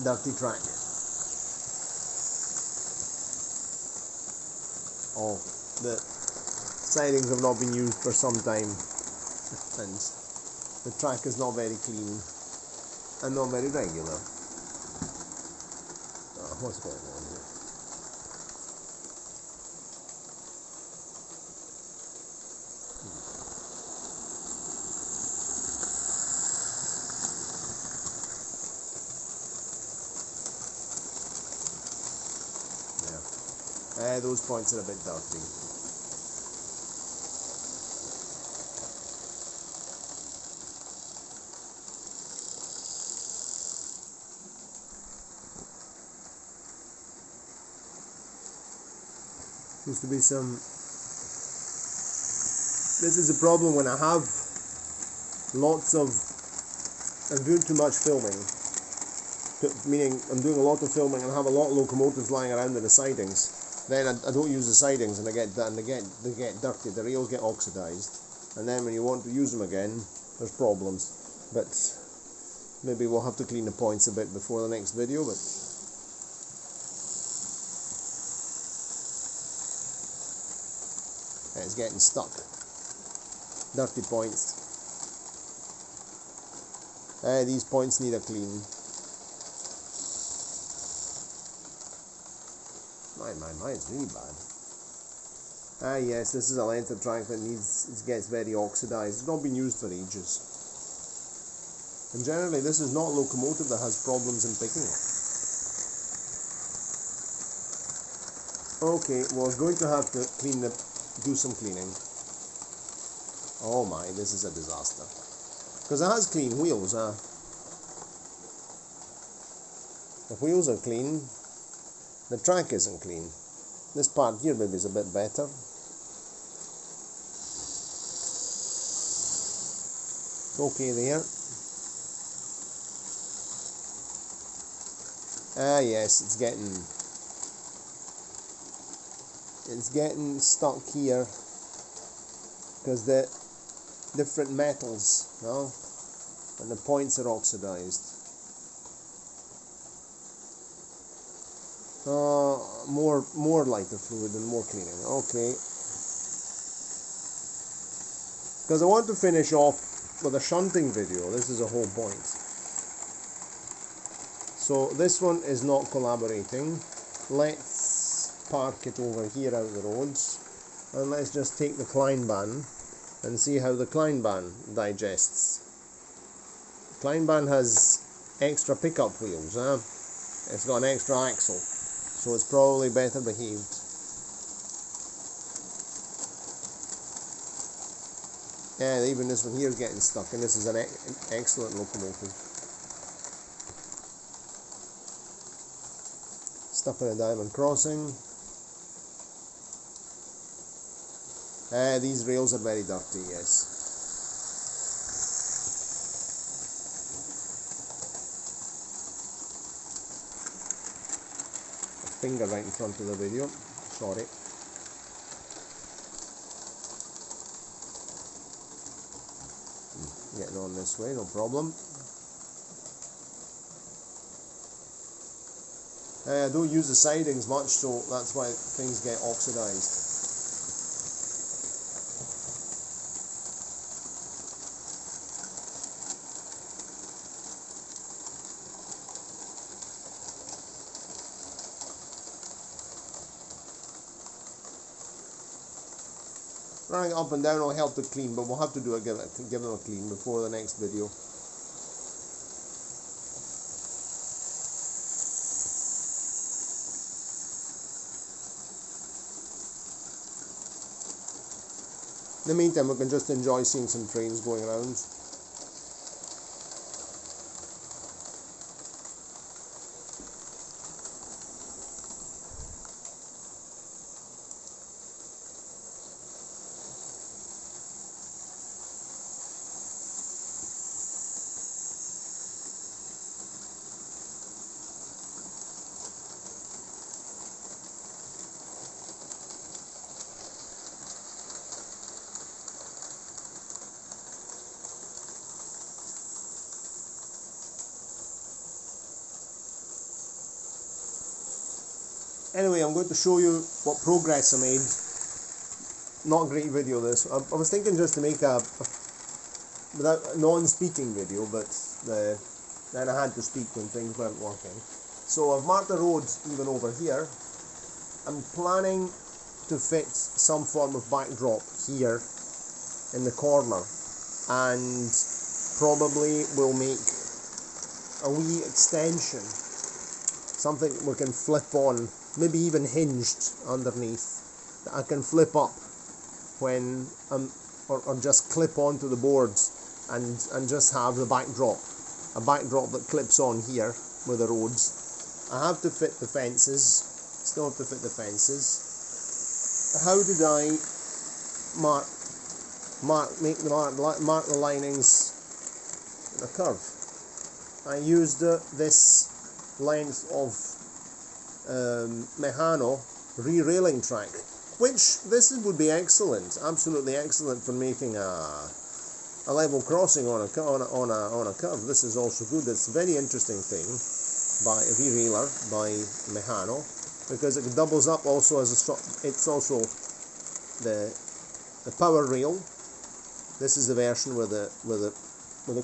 dirty track. Oh, the sidings have not been used for some time, and the track is not very clean and not very regular. Oh, what's going on here? Yeah, those points are a bit dirty. Seems to be some. This is a problem when I have lots of. I'm doing too much filming, meaning I'm doing a lot of filming and have a lot of locomotives lying around in the sidings. Then I don't use the sidings and they get dirty. The rails get oxidized, and then when you want to use them again, there's problems. But maybe we'll have to clean the points a bit before the next video. But it's getting stuck. Dirty points. These points need a clean. My, it's really bad. Yes, this is a length of track that gets very oxidized. It's not been used for ages. And generally this is not a locomotive that has problems in picking up. Okay, well, I'm going to have to do some cleaning. Oh my, this is a disaster. Because it has clean wheels. The wheels are clean. The track isn't clean. This part here maybe is a bit better. Okay there. Yes, it's getting stuck here because the different metals, and the points are oxidized. More lighter fluid and more cleaning. Okay. Because I want to finish off with a shunting video. This is a whole point. So this one is not collaborating. Let's park it over here out the roads, and let's just take the Kleinbahn and see how the Kleinbahn digests. Kleinbahn has extra pickup wheels. It's got an extra axle, so it's probably better behaved. Yeah, even this one here is getting stuck, and this is an excellent locomotive. Stuck in a diamond crossing. These rails are very dirty, yes. A finger right in front of the video, sorry. Getting on this way, no problem. I don't use the sidings much, so that's why things get oxidized. Running up and down will help to clean, but we'll have to give them a clean before the next video. In the meantime, we can just enjoy seeing some trains going around. Anyway, I'm going to show you what progress I made. Not a great video this. I was thinking just to make a non-speaking video, but then I had to speak when things weren't working. So I've marked the road even over here. I'm planning to fit some form of backdrop here in the corner, and probably will make a wee extension, something we can flip on, maybe even hinged underneath, that I can flip up when or just clip onto the boards and just have the backdrop, a backdrop that clips on here with the roads. I have to fit the fences, still have to fit the fences. How did I mark the linings in a curve? I used this length of Mehano re-railing track, which would be excellent, absolutely excellent for making a level crossing on a curve. This is also good. It's a very interesting thing by a re-railer by Mehano, because it doubles up also as it's also the power rail. This is the version with a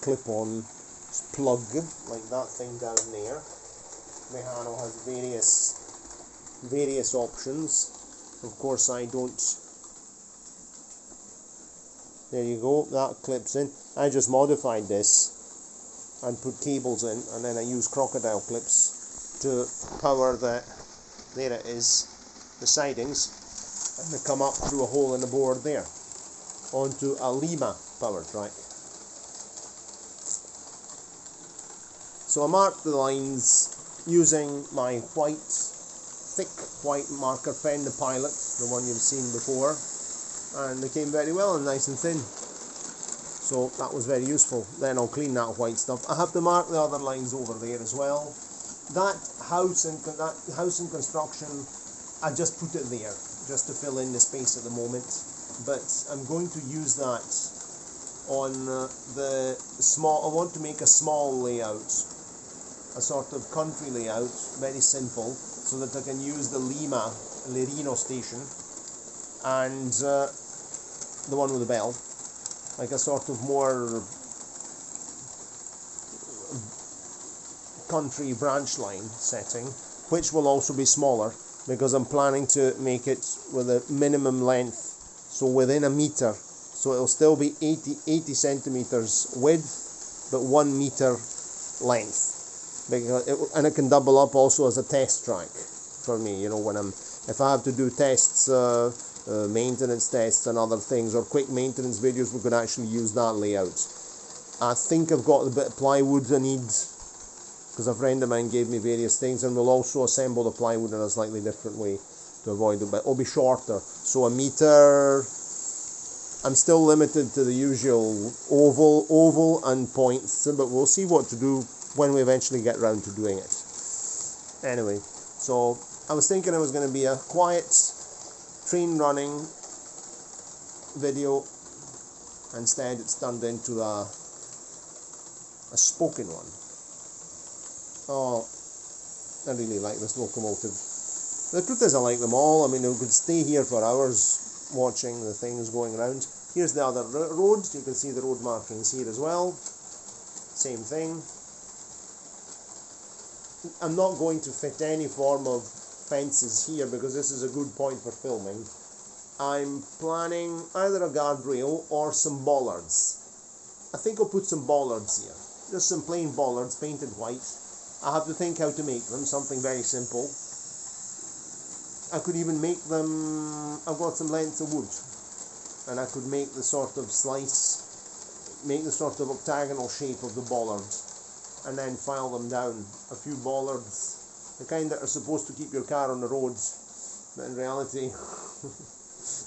clip-on plug like that thing down there. Mehano has various options. Of course, I don't. There you go. That clips in. I just modified this and put cables in, and then I use crocodile clips to power the. There it is, the sidings, and they come up through a hole in the board there onto a Lima power track. So I marked the lines using my thick white marker pen, the Pilot, the one you've seen before, and they came very well and nice and thin. So that was very useful. Then I'll clean that white stuff. I have to mark the other lines over there as well. That house in construction, I just put it there just to fill in the space at the moment. But I'm going to use that on the small. I want to make a small layout, a sort of country layout, very simple, so that I can use the Lerino station and the one with the bell, like a sort of more country branch line setting, which will also be smaller because I'm planning to make it with a minimum length, so within a meter, so it'll still be 80 centimeters width but 1 meter length, and it can double up also as a test track for me, you know, if I have to do tests, maintenance tests and other things, or quick maintenance videos, we could actually use that layout. I think I've got the bit of plywood I need, because a friend of mine gave me various things, and we'll also assemble the plywood in a slightly different way to avoid it, but it'll be shorter, so a meter. I'm still limited to the usual oval and points, but we'll see what to do when we eventually get round to doing it. Anyway, so I was thinking it was going to be a quiet train running video. Instead it's turned into a spoken one. Oh, I really like this locomotive. The truth is I like them all. I mean, we could stay here for hours watching the things going around. Here's the other road. You can see the road markings here as well. Same thing. I'm not going to fit any form of fences here because this is a good point for filming. I'm planning either a guardrail or some bollards. I think I'll put some bollards here. Just some plain bollards painted white. I have to think how to make them, something very simple. I could even make them, I've got some lengths of wood, and I could make the sort of octagonal shape of the bollard, and then file them down. A few bollards, the kind that are supposed to keep your car on the roads, but in reality,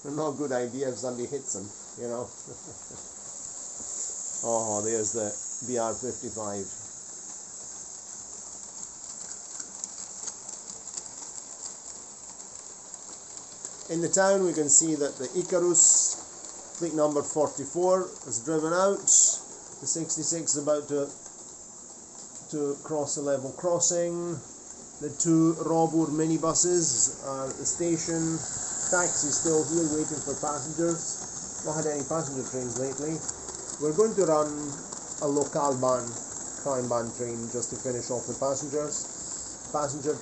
they're not a good idea if somebody hits them, you know. Oh, there's the BR55. In the town we can see that the Icarus, fleet number 44, is driven out. The 66 is about to cross a level crossing. The two Robur minibuses are at the station. Taxi still here waiting for passengers. Not had any passenger trains lately. We're going to run a Lokalbahn, Kleinbahn train just to finish off the passenger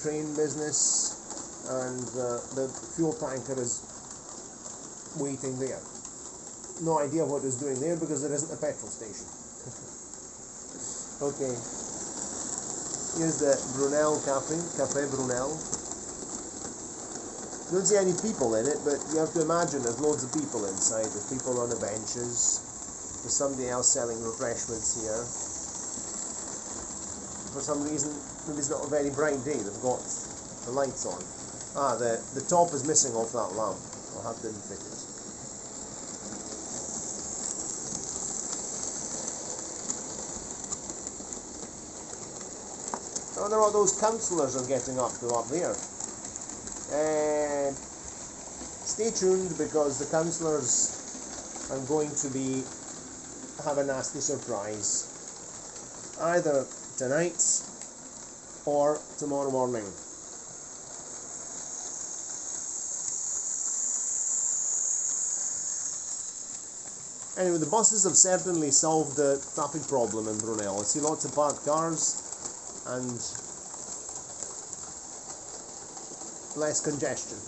train business, and the fuel tanker is waiting there. No idea what it's doing there because there isn't a petrol station. Okay. Here's the Brunel Cafe Brunel. Don't see any people in it, but you have to imagine there's loads of people inside. There's people on the benches. There's somebody else selling refreshments here. For some reason, maybe it's not a very bright day, they've got the lights on. Ah, the top is missing off that lamp. I'll have to fit it. I wonder what those councillors are getting up to up there. Stay tuned because the councillors are going to have a nasty surprise. Either tonight or tomorrow morning. Anyway, the buses have certainly solved the traffic problem in Brunel. I see lots of parked cars and less congestion.